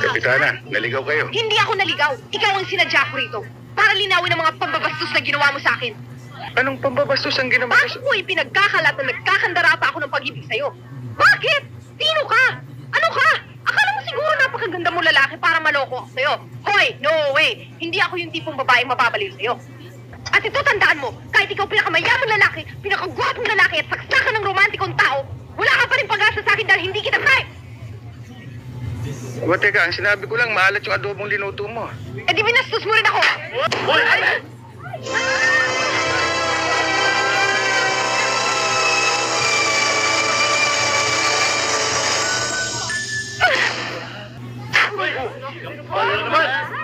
Kapitana, naligaw kayo. Hindi ako naligaw. Ikaw ang sinadya ko rito. Para linawin ang mga pambabastos na ginawa mo sa akin. Anong pambabastos ang ginawa ko? Bakit mo ipinagkakalat na nagkakandara pa ako ng pag-ibig sa'yo? Bakit? Sino ka? Ano ka? Akala mo siguro napakaganda mo lalaki para maloko ako sa'yo. Hoy, no way. Hindi ako yung tipong babaeng mababaliw sa'yo. At ito, tandaan mo, kahit ikaw pinakamayamang lalaki, pinakagwapong lalaki at saksakan ng romantikong tao, wala ka pa rin pag-asa sa akin dahil hindi kita type. Teka, ang sinabi ko lang, maalat yung adobong linuto mo. Eh di binastos mo rin ako. Ano naman?